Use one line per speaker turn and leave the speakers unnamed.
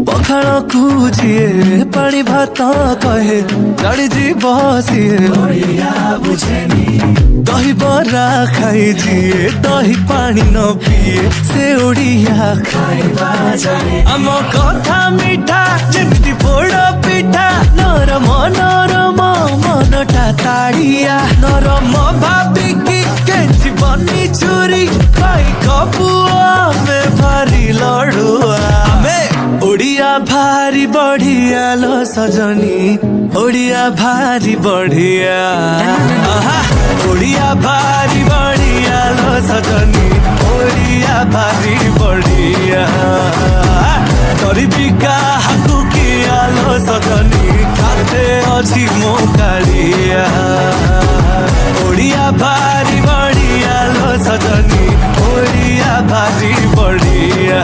पखाड़ कुजिए पानी भात कहे चढ़ी जी बसिए दही बरा खाई जिए दही पानी न पिए से ओडिया खाइबा जाने आम कथा मिठा जेमती पोड़ पिठा नरम नरम मनटा ताड़िया नरम भाविकी केंची बनी चुरी खाई कपुआ में भारी लड़ुआ ओडिया भारी बढ़िया लो सजनी ओडिया भारी बढ़िया ओडिया भारी बढ़िया लो सजनी ओडिया भारी बढ़िया गरीबी का हाकु किया लो सजनी खाते अच्छी मोकालिया ओडिया भारी बढ़िया लो सजनी ओडिया भारी बढ़िया।